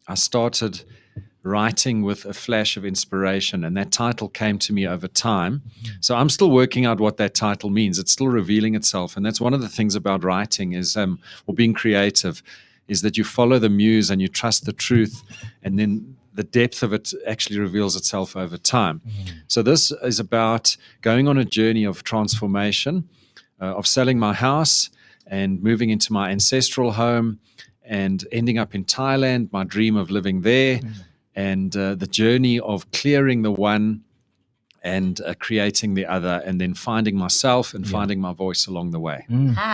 I started writing with a flash of inspiration, and that title came to me over time. So I'm still working out what that title means. It's still revealing itself, and that's one of the things about writing is, or being creative, is that you follow the muse and you trust the truth, and then the depth of it actually reveals itself over time. So this is about going on a journey of transformation, of selling my house and moving into my ancestral home and ending up in Thailand, my dream of living there, and the journey of clearing the one and creating the other, and then finding myself and finding my voice along the way.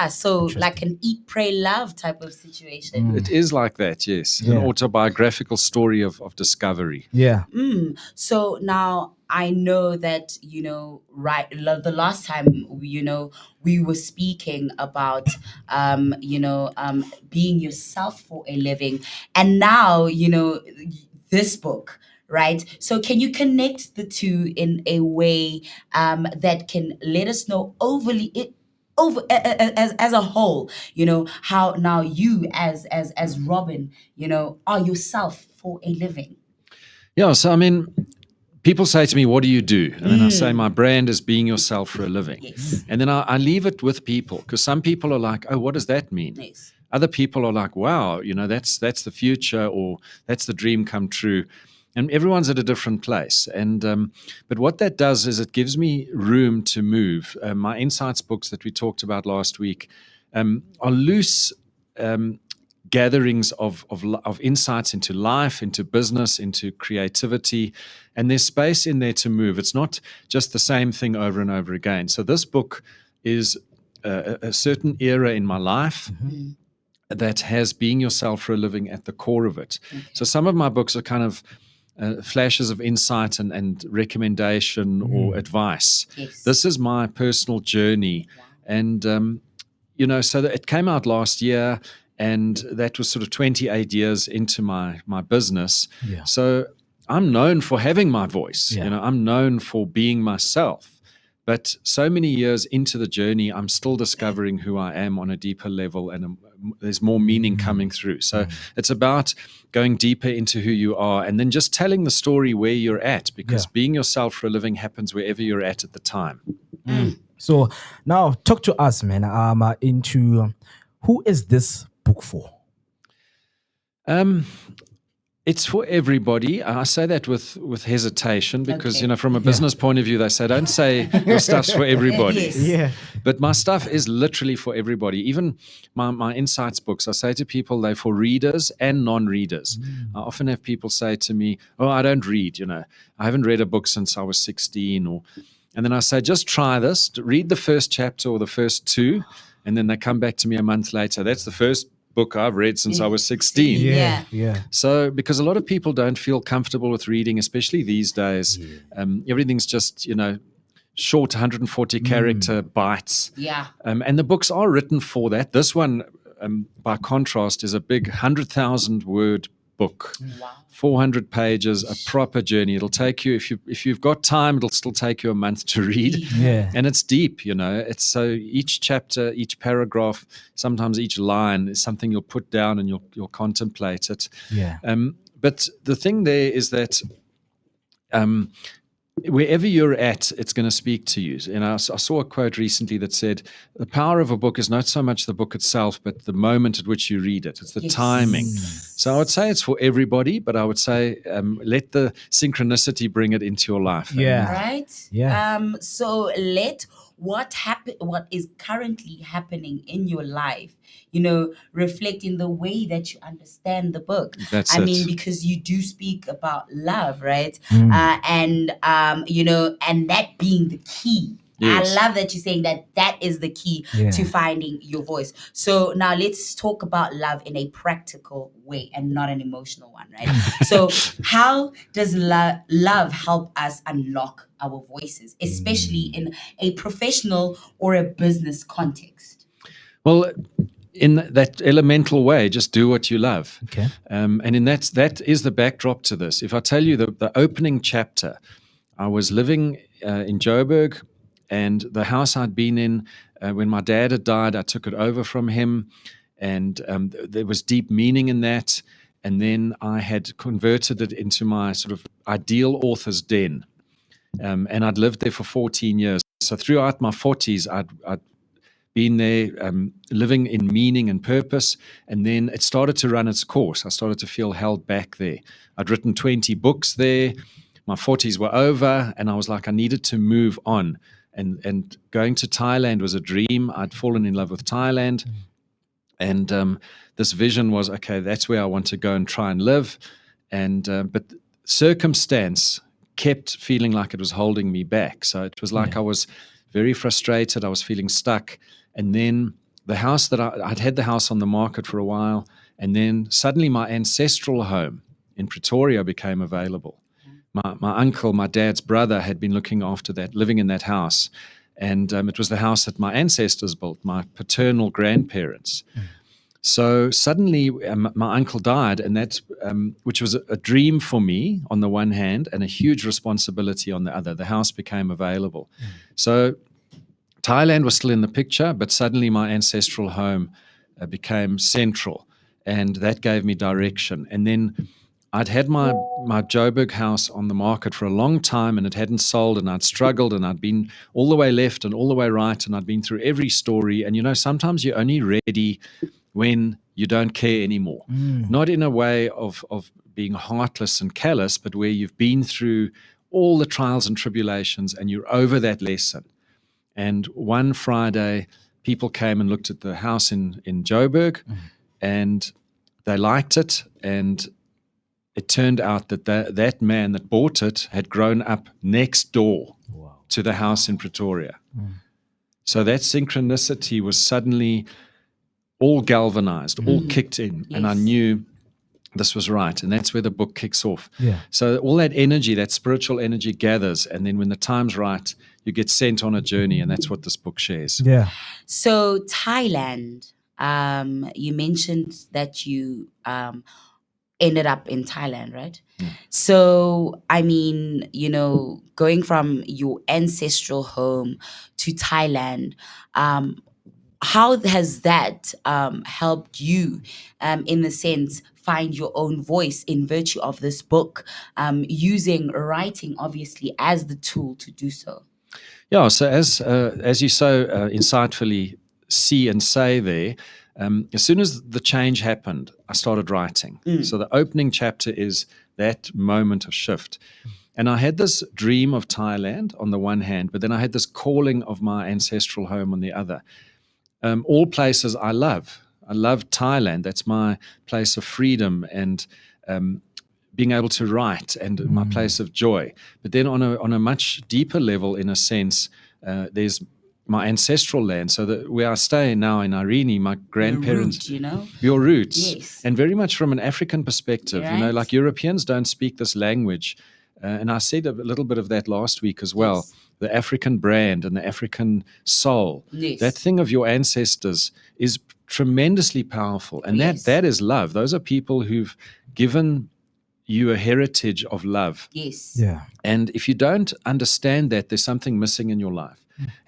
So like an eat, pray, love type of situation. It is like that, yes. An autobiographical story of discovery. So now I know that, the last time, we were speaking about, being yourself for a living. And now, this book, right? So can you connect the two in a way that can let us know as a whole, how now you as Robin, are yourself for a living? Yeah, so I mean, people say to me, what do you do? And then I say, my brand is being yourself for a living. Yes. And then I leave it with people, because some people are like, oh, what does that mean? Yes. Other people are like, wow, that's the future, or that's the dream come true. And everyone's at a different place. And but what that does is it gives me room to move. My insights books that we talked about last week are loose gatherings of insights into life, into business, into creativity, and there's space in there to move. It's not just the same thing over and over again. So this book is a certain era in my life that has being yourself for a living at the core of it. Okay. So some of my books are kind of flashes of insight and recommendation or advice. Yes. This is my personal journey. Wow. And, so that it came out last year, and that was sort of 28 years into my business. Yeah. So I'm known for having my voice. Yeah. I'm known for being myself. But so many years into the journey, I'm still discovering who I am on a deeper level, and there's more meaning coming through. So it's about going deeper into who you are, and then just telling the story where you're at, because being yourself for a living happens wherever you're at the time. So now talk to us, man, into who is this book for? It's for everybody. I say that with hesitation because, Okay. From a business point of view, they say, don't say your stuff's for everybody. Yes. Yeah. But my stuff is literally for everybody. Even my insights books, I say to people, they're for readers and non-readers. I often have people say to me, oh, I don't read, I haven't read a book since I was 16. And then I say, just try this, read the first chapter or the first two. And then they come back to me a month later. That's the first book I've read since I was 16. Yeah. So, because a lot of people don't feel comfortable with reading, especially these days, everything's just, short 140 character bites. Yeah. And the books are written for that. This one, by contrast, is a big 100,000 word book. Wow. 400 pages, a proper journey. It'll take you, if you've got time, it'll still take you a month to read. Yeah. And it's deep, It's so each chapter, each paragraph, sometimes each line is something you'll put down and you'll contemplate it. Yeah. But the thing there is that wherever you're at, it's going to speak to you. And I saw a quote recently that said, the power of a book is not so much the book itself, but the moment at which you read it. It's the timing. So I would say it's for everybody, but I would say let the synchronicity bring it into your life. Yeah. Right? Yeah. So let what is currently happening in your life, reflect in the way that you understand the book. That's I it. mean, because you do speak about love, right? And that being the key. Yes. I love that you're saying that is the key to finding your voice. So now let's talk about love in a practical way and not an emotional one, right? So how does love help us unlock our voices, especially in a professional or a business context? Well, in that elemental way, just do what you love. Okay. And in that is the backdrop to this. If I tell you the opening chapter, I was living in Joburg, and the house I'd been in when my dad had died, I took it over from him, and there was deep meaning in that. and then I had converted it into my sort of ideal author's den. And I'd lived there for 14 years. So throughout my 40s, I'd been there, living in meaning and purpose. And then it started to run its course. I started to feel held back there. I'd written 20 books there. My 40s were over, and I was like, I needed to move on. And going to Thailand was a dream. I'd fallen in love with Thailand. And this vision was, okay, that's where I want to go and try and live. But circumstance kept feeling like it was holding me back. So it was like I was very frustrated. I was feeling stuck. And then the house that I'd had the house on the market for a while, and then suddenly my ancestral home in Pretoria became available. My uncle, my dad's brother, had been looking after that, living in that house. And it was the house that my ancestors built, my paternal grandparents. So suddenly my uncle died, and that, which was a dream for me on the one hand and a huge responsibility on the other. The house became available. So Thailand was still in the picture, but suddenly my ancestral home became central, and that gave me direction. And then I'd had my Joburg house on the market for a long time, and it hadn't sold, and I'd struggled, and I'd been all the way left and all the way right, and I'd been through every story. And, sometimes you're only ready when you don't care anymore. Not in a way of being heartless and callous, but where you've been through all the trials and tribulations and you're over that lesson. And one Friday, people came and looked at the house in Joburg, and they liked it. And it turned out that man that bought it had grown up next door to the house in Pretoria. So that synchronicity was suddenly all galvanized, all kicked in. Yes. And I knew this was right. And that's where the book kicks off. Yeah. So all that energy, that spiritual energy gathers. And then when the time's right, you get sent on a journey. And that's what this book shares. Yeah. So Thailand, you mentioned that you ended up in Thailand, right? So, I mean, going from your ancestral home to Thailand, how has that helped you, in the sense, find your own voice in virtue of this book, using writing, obviously, as the tool to do so? Yeah, so as you so insightfully see and say there, as soon as the change happened, I started writing. So the opening chapter is that moment of shift. And I had this dream of Thailand on the one hand, but then I had this calling of my ancestral home on the other. All places I love. I love Thailand. That's my place of freedom and being able to write and my place of joy. But then on a much deeper level, in a sense, there's my ancestral land. So where I stay now in Irene, my grandparents, your roots, Yes. and very much from an African perspective. Right. Like Europeans don't speak this language, and I said a little bit of that last week as well. Yes. The African brand and the African soul, Yes. that thing of your ancestors is tremendously powerful, and Yes. that is love. Those are people who've given you a heritage of love. Yes. Yeah. And if you don't understand that, there's something missing in your life.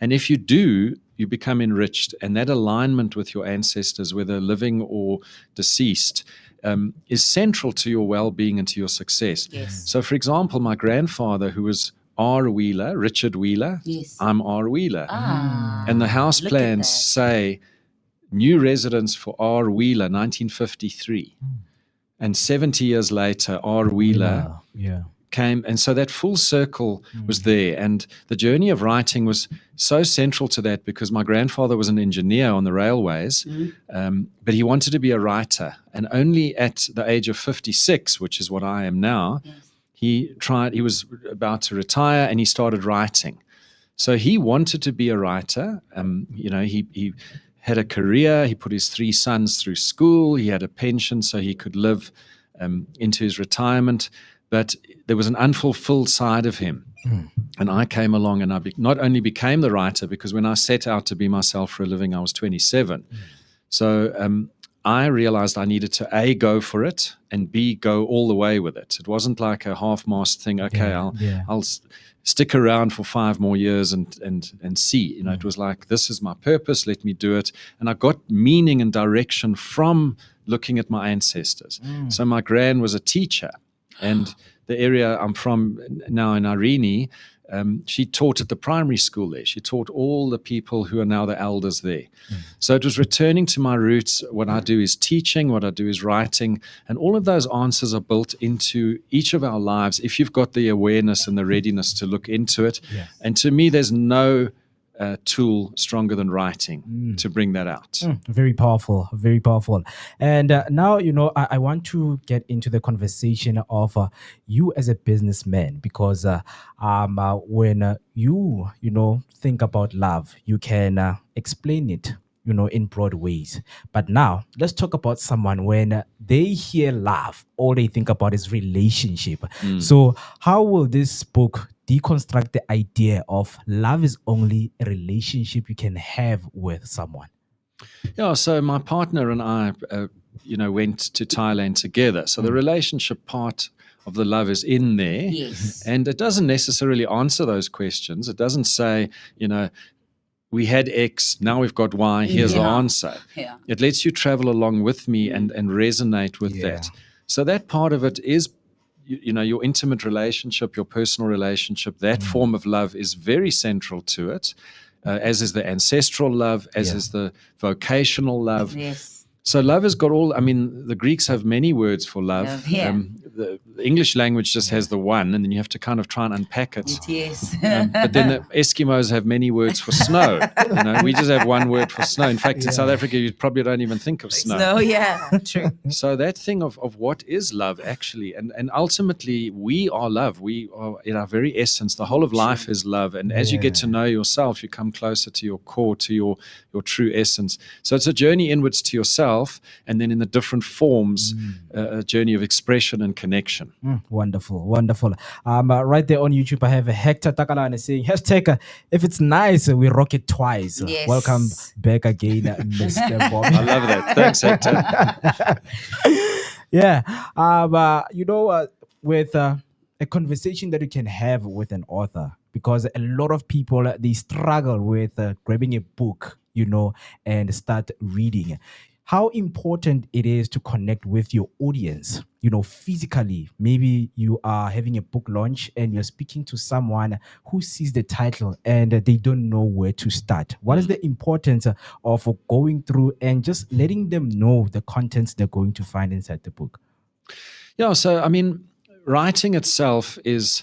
And if you do, you become enriched. And that alignment with your ancestors, whether living or deceased, is central to your well-being and to your success. Yes. So, for example, my grandfather, who was R. Wheeler, Richard Wheeler, Yes. I'm R. Wheeler. And the house look at plans that. say new residence for R. Wheeler, 1953. And 70 years later, R. Wheeler Yeah. came, and so that full circle was there. And the journey of writing was so central to that because my grandfather was an engineer on the railways, but he wanted to be a writer. And only at the age of 56, which is what I am now, he was about to retire and he started writing. So he wanted to be a writer. He had a career. He put his 3 sons through school. He had a pension so he could live into his retirement. But there was an unfulfilled side of him. And I came along and I not only became the writer, because when I set out to be myself for a living, I was 27. So I realized I needed to A, go for it, and B, go all the way with it. It wasn't like a half-mast thing. Okay, I'll stick around for 5 more years and see. It was like, this is my purpose, let me do it. And I got meaning and direction from looking at my ancestors. So my gran was a teacher, and the area I'm from now in Irene, she taught at the primary school there. She taught all the people who are now the elders there. So it was returning to my roots. What I do is teaching, what I do is writing, and all of those answers are built into each of our lives if you've got the awareness and the readiness to look into it. Yes. And to me, there's no tool stronger than writing to bring that out. Very powerful, very powerful. And now, I want to get into the conversation of you as a businessman, because when you think about love, you can explain it, in broad ways. But now let's talk about someone when they hear love, all they think about is relationship. So how will this book deconstruct the idea of love is only a relationship you can have with someone? Yeah, so my partner and I, went to Thailand together. So the relationship part of the love is in there. Yes. And it doesn't necessarily answer those questions. It doesn't say, we had X, now we've got Y, here's the answer. Yeah. It lets you travel along with me and resonate with that. So that part of it is, your intimate relationship, your personal relationship, that form of love is very central to it, as is the ancestral love, as is the vocational love. Yes. So love has got all, the Greeks have many words for love. Yeah. The English language just has the one, and then you have to kind of try and unpack it. Yes. But then the Eskimos have many words for snow. We just have one word for snow. In fact, in South Africa, you probably don't even think of snow. No, yeah, true. So that thing of what is love actually, and ultimately we are love. We are in our very essence. The whole of life is love. And as you get to know yourself, you come closer to your core, to your true essence. So it's a journey inwards to yourself, and then in the different forms, a journey of expression and connection. Wonderful, wonderful. Right there on YouTube, I have Hector Takalane saying, hashtag, if it's nice, we rock it twice. Yes. Welcome back again, Mr. Bob. I love that. Thanks, Hector. With a conversation that you can have with an author, because a lot of people, they struggle with grabbing a book, and start reading. How important it is to connect with your audience, physically. Maybe you are having a book launch and you're speaking to someone who sees the title and they don't know where to start. What is the importance of going through and just letting them know the contents they're going to find inside the book? Yeah, so writing itself is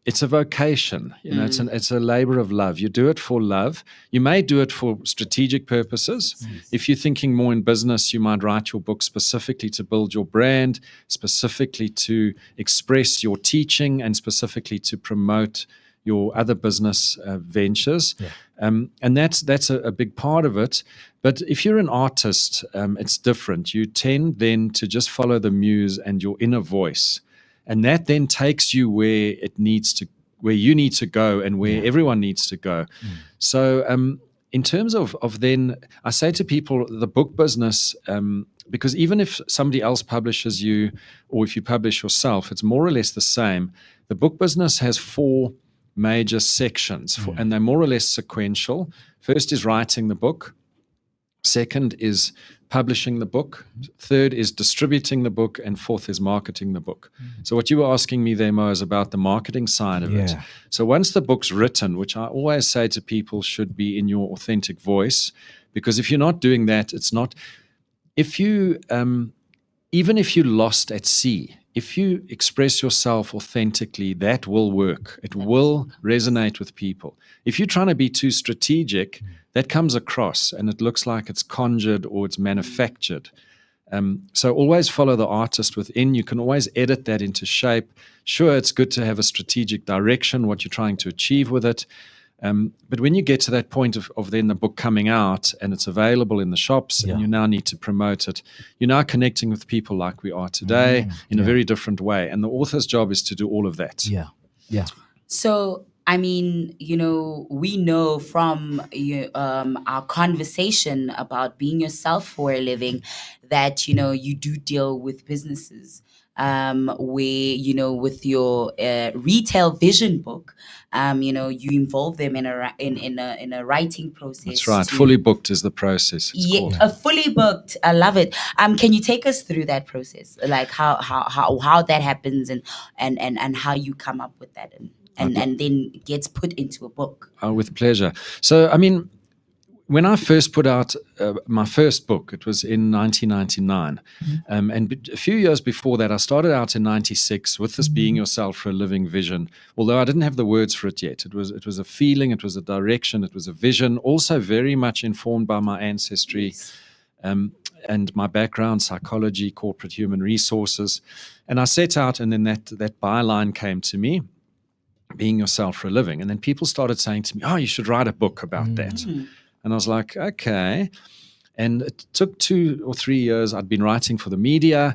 it's a vocation. It's a labor of love. You do it for love. You may do it for strategic purposes. If you're thinking more in business, you might write your book specifically to build your brand, specifically to express your teaching, and specifically to promote your other business ventures. And that's a big part of it. But if you're an artist, it's different. You tend then to just follow the muse and your inner voice. And that then takes you where you need to go, and where everyone needs to go. So in terms of then, I say to people, the book business, because even if somebody else publishes you, or if you publish yourself, it's more or less the same. The book business has 4 major sections, and they're more or less sequential. First is writing the book. Second is publishing the book. Third is distributing the book. And fourth is marketing the book. So what you were asking me there, Mo, is about the marketing side of it. So once the book's written, which I always say to people should be in your authentic voice, because if you're not doing that, it's not... Even if you're lost at sea, if you express yourself authentically, that will work. It will resonate with people. If you're trying to be too strategic, that comes across and it looks like it's conjured or it's manufactured. So always follow the artist within. You can always edit that into shape. Sure, it's good to have a strategic direction, what you're trying to achieve with it. But when you get to that point of then the book coming out and it's available in the shops, and you now need to promote it, you're now connecting with people like we are today in a very different way. And the author's job is to do all of that. So I mean, we know from our conversation about being yourself for a living that, you do deal with businesses where, with your retail vision book, you involve them in a writing That's process right. Fully booked is the process. It's yeah, called. a fully booked. I love it. Can you take us through that process, like how that happens, and how you come up with that, and then gets put into a book? With pleasure. So, I mean, when I first put out my first book, it was in 1999. And a few years before that, I started out in 96 with this Being Yourself for a Living vision. Although I didn't have the words for it yet. It was a feeling, it was a direction, it was a vision, also very much informed by my ancestry. Yes. And my background, psychology, corporate human resources. And I set out, and then that byline came to me, Being Yourself for a Living. And then people started saying to me, oh, you should write a book about that. And I was like, okay. And it took 2 or 3 years. I'd been writing for the media,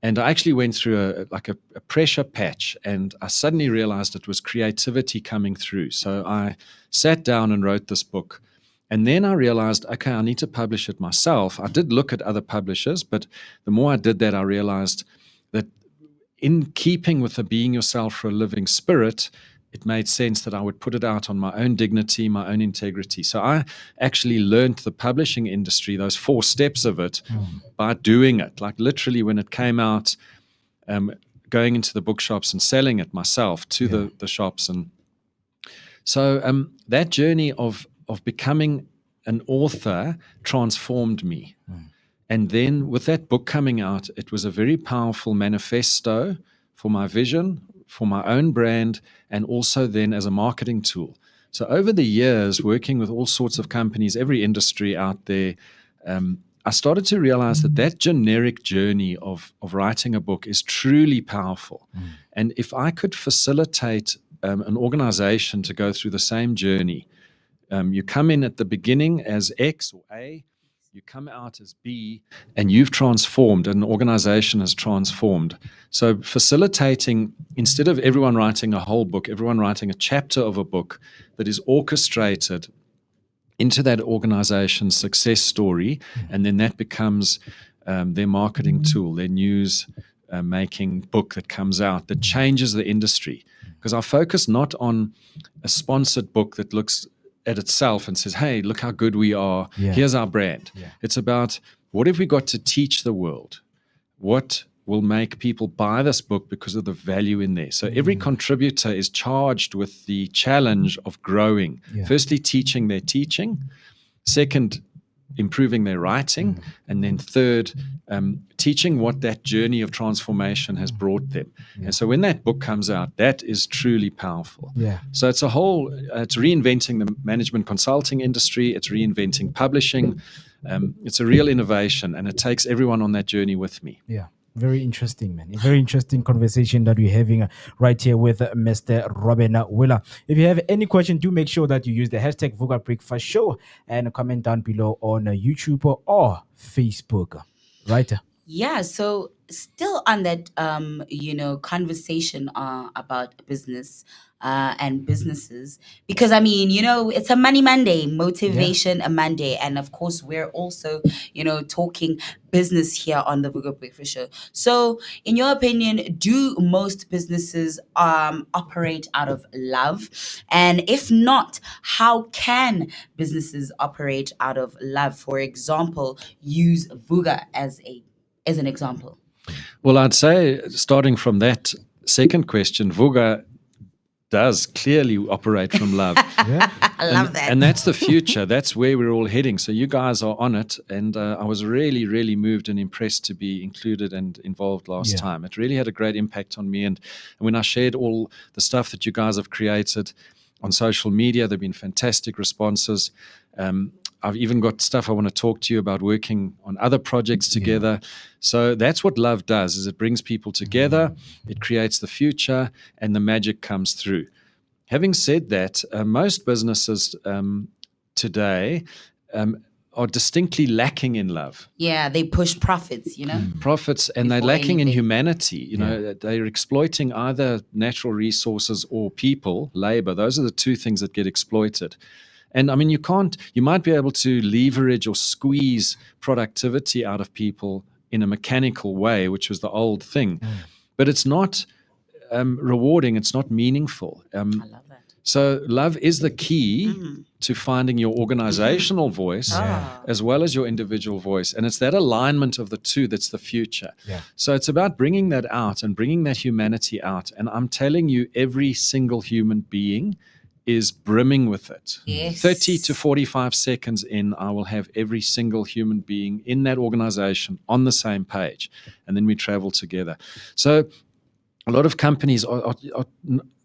and I actually went through a pressure patch, and I suddenly realized it was creativity coming through. So I sat down and wrote this book. And then I realized, okay, I need to publish it myself. I did look at other publishers, but the more I did that, I realized that in keeping with the Being Yourself for a Living spirit, it made sense that I would put it out on my own dignity, my own integrity. So I actually learned the publishing industry, those 4 steps of it, by doing it. Like literally when it came out, going into the bookshops and selling it myself to the shops. And so that journey of becoming an author transformed me. And then with that book coming out, it was a very powerful manifesto for my vision, for my own brand, and also then as a marketing tool. So over the years, working with all sorts of companies, every industry out there, I started to realize that generic journey of writing a book is truly powerful. And if I could facilitate an organization to go through the same journey, you come in at the beginning as X or A, you come out as B, and you've transformed, an organization has transformed. So facilitating, instead of everyone writing a whole book, everyone writing a chapter of a book that is orchestrated into that organization's success story, and then that becomes their marketing tool, their news making book that comes out that changes the industry. Because I focus not on a sponsored book that looks at itself and says, hey, look how good we are. Here's our brand. It's about, what have we got to teach the world? What will make people buy this book because of the value in there? So every contributor is charged with the challenge of growing. Firstly, teaching their teaching. Second, improving their writing. And then third, teaching what that journey of transformation has brought them. And so when that book comes out, that is truly powerful. So it's it's reinventing the management consulting industry. It's reinventing publishing. It's a real innovation, and it takes everyone on that journey with me. Very interesting, man. A very interesting conversation that we're having right here with Mr. Robin Willer. If you have any question, do make sure that you use the hashtag Vuga Breakfast Show and comment down below on YouTube or Facebook. Right? Yeah, so still on that conversation about business and businesses, because I mean, it's a Money Monday, motivation a Monday, and of course we're also talking business here on the Vuga Breakfast Show. So in your opinion, do most businesses operate out of love? And if not, how can businesses operate out of love? For example, use Vuga as an example. Well, I'd say, starting from that second question, Vuga does clearly operate from love. I love that. And that's the future. That's where we're all heading. So you guys are on it. And I was really, really moved and impressed to be included and involved last time. It really had a great impact on me. And when I shared all the stuff that you guys have created on social media, there have been fantastic responses. I've even got stuff I want to talk to you about, working on other projects together. So that's what love does, is it brings people together, it creates the future, and the magic comes through. Having said that, most businesses today are distinctly lacking in love. Yeah, they push profits, Profits, and they're Before lacking in anything. humanity. They're exploiting either natural resources or people, labor. Those are the two things that get exploited. And I mean, you might be able to leverage or squeeze productivity out of people in a mechanical way, which was the old thing, but it's not rewarding. It's not meaningful. I love that. So love is the key to finding your organizational voice as well as your individual voice. And it's that alignment of the two that's the future. Yeah. So it's about bringing that out and bringing that humanity out. And I'm telling you, every single human being is brimming with it. Yes. 30 to 45 seconds in, I will have every single human being in that organization on the same page. And then we travel together. So a lot of companies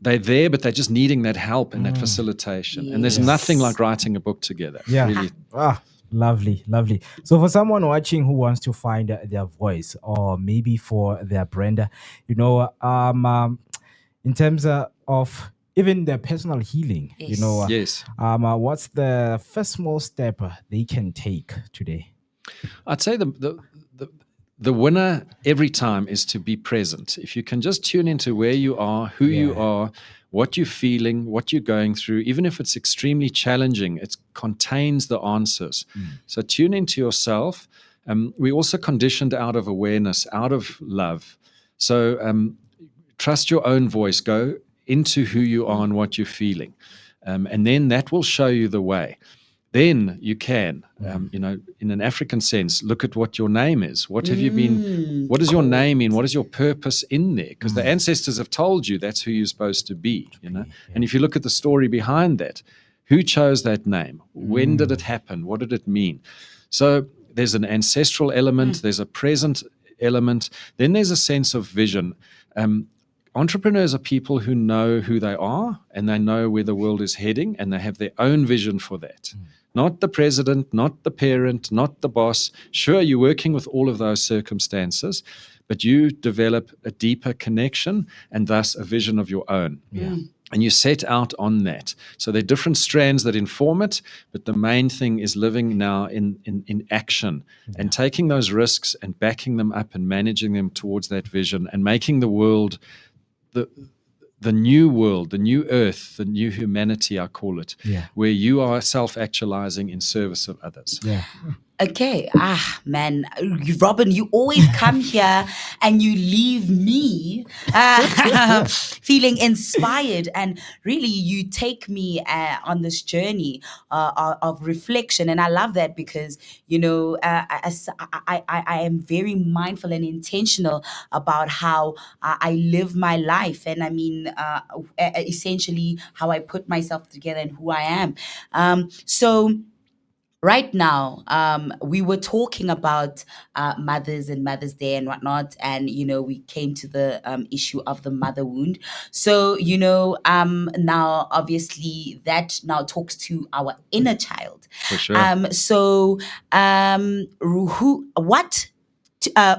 they're there, but they're just needing that help and that facilitation. And there's Yes. nothing like writing a book together. Yeah. Really. Lovely. So for someone watching who wants to find their voice, or maybe for their brand, in terms of even their personal healing, Yes. Yes. what's the first small step they can take today? I'd say the winner every time is to be present. If you can just tune into where you are, who you are, what you're feeling, what you're going through, even if it's extremely challenging, it contains the answers. So tune into yourself. We're also conditioned out of awareness, out of love. So trust your own voice. Go into who you are and what you're feeling. And then that will show you the way. Then you can, in an African sense, look at what your name is. What have you been, what does your name mean? What is your purpose in there? Because the ancestors have told you that's who you're supposed to be, And if you look at the story behind that, who chose that name? When did it happen? What did it mean? So there's an ancestral element, there's a present element, then there's a sense of vision. Entrepreneurs are people who know who they are and they know where the world is heading, and they have their own vision for that. Not the president, not the parent, not the boss. Sure, you're working with all of those circumstances, but you develop a deeper connection and thus a vision of your own. Yeah. And you set out on that. So there are different strands that inform it, but the main thing is living now in action and taking those risks and backing them up and managing them towards that vision and making the world the new world, the new earth, the new humanity, I call it, where you are self-actualizing in service of others. Yeah. Okay. Man, Robin, you always come here and you leave me feeling inspired, and really you take me on this journey of reflection. And I love that because, I am very mindful and intentional about how I live my life. And I mean, essentially how I put myself together and who I am. So right now, we were talking about mothers and Mother's Day and whatnot, and we came to the issue of the mother wound. So now obviously that now talks to our inner child. For sure.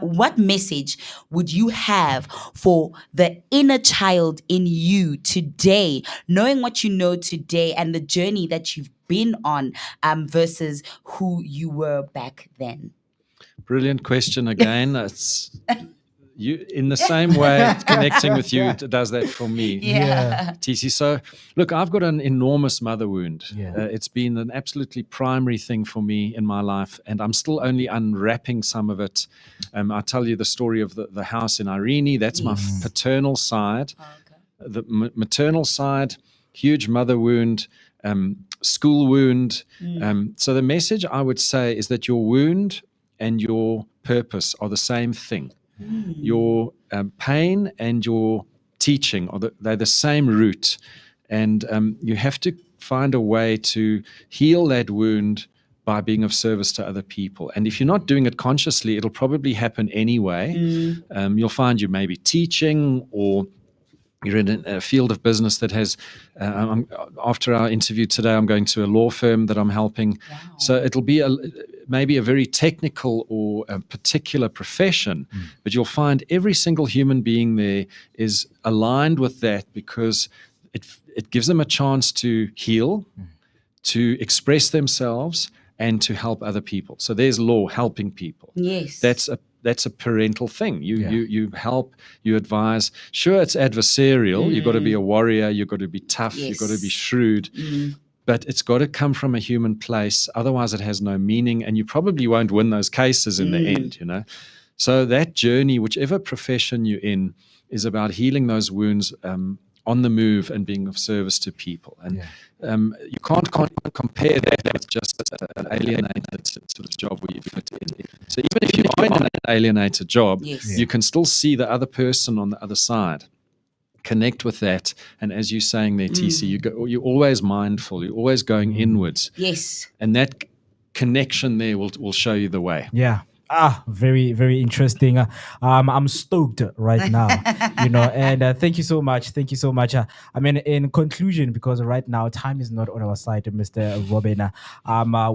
What message would you have for the inner child in you today, knowing what you know today and the journey that you've been on versus who you were back then? Brilliant question again. It's you in the same way connecting with you does that for me. Yeah. TC. So look, I've got an enormous mother wound. Yeah. It's been an absolutely primary thing for me in my life, and I'm still only unwrapping some of it. I tell you the story of the house in Irene. That's my paternal side. Okay. The maternal side, huge mother wound, school wound. So the message I would say is that your wound and your purpose are the same thing. Your pain and your teaching they're the same root, and you have to find a way to heal that wound by being of service to other people. And if you're not doing it consciously, it'll probably happen anyway. You'll find you maybe teaching, or you're in a field of business that has, after our interview today, I'm going to a law firm that I'm helping. Wow. So it'll be maybe a very technical or a particular profession, but you'll find every single human being there is aligned with that, because it gives them a chance to heal, to express themselves, and to help other people. So there's law, helping people. Yes. That's a parental thing. Yeah. You help, you advise. Sure, it's adversarial. You've got to be a warrior. You've got to be tough. You've got to be Yes. shrewd. But it's got to come from a human place. Otherwise, it has no meaning, and you probably won't win those cases in the end. So that journey, whichever profession you're in, is about healing those wounds on the move and being of service to people. And you can't compare that with just an alienated sort of job where you fit in. So even if you are in an alienated job, Yes. you can still see the other person on the other side. Connect with that. And as you're saying there, TC, you're always mindful. You're always going inwards. Yes. And that connection there will show you the way. Yeah. Very, very interesting. I'm stoked right now, and thank you so much. Thank you so much. I mean, in conclusion, because right now time is not on our side, Mr. Robin,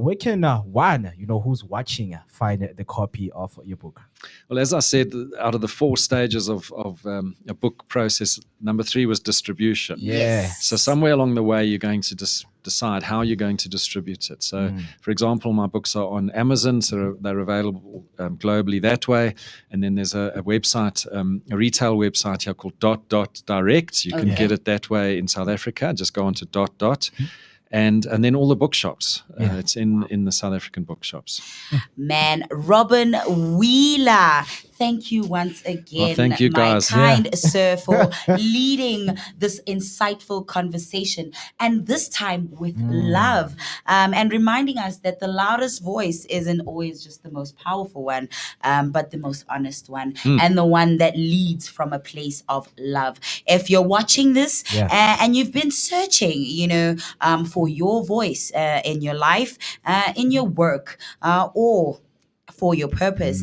where can one, who's watching, find the copy of your book? Well, as I said, out of the 4 stages of a book process, number 3 was distribution. Yes. So somewhere along the way, you're going to decide how you're going to distribute it. So, for example, my books are on Amazon, so they're available globally that way. And then there's a website, a retail website here called Direct. You can get it that way in South Africa. Just go on to . And then all the bookshops. It's in the South African bookshops. Man, Robin Wheeler, thank you once again, thank you, guys. my kind sir, for leading this insightful conversation, and this time with love, and reminding us that the loudest voice isn't always just the most powerful one, but the most honest one, and the one that leads from a place of love. If you're watching this and you've been searching, for your voice in your life, in your work, or for your purpose,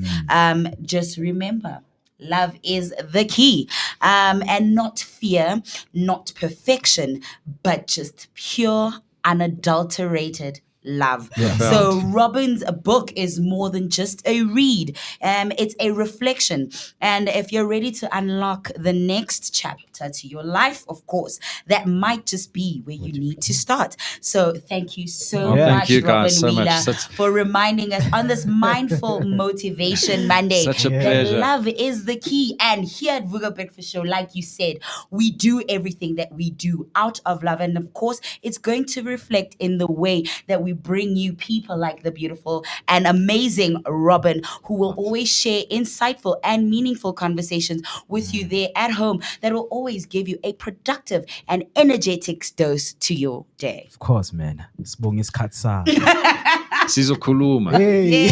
just remember, love is the key, and not fear, not perfection, but just pure, unadulterated love. So Robin's book is more than just a read. It's a reflection. And if you're ready to unlock the next chapter to your life, of course, that might just be where you need to start. So thank you so much, thank you Robin guys so Wheeler, much. for reminding us on this Mindful Motivation Monday Such a that pleasure. love is the key. And here at Vuga Breakfast Show, like you said, we do everything that we do out of love. And of course, it's going to reflect in the way that we bring you people like the beautiful and amazing Robin, who will always share insightful and meaningful conversations with you there at home that will always give you a productive and energetic dose to your day. Of course, man. Sibonga isikhathi sakho. Sizokhuluma. Hey. Yay!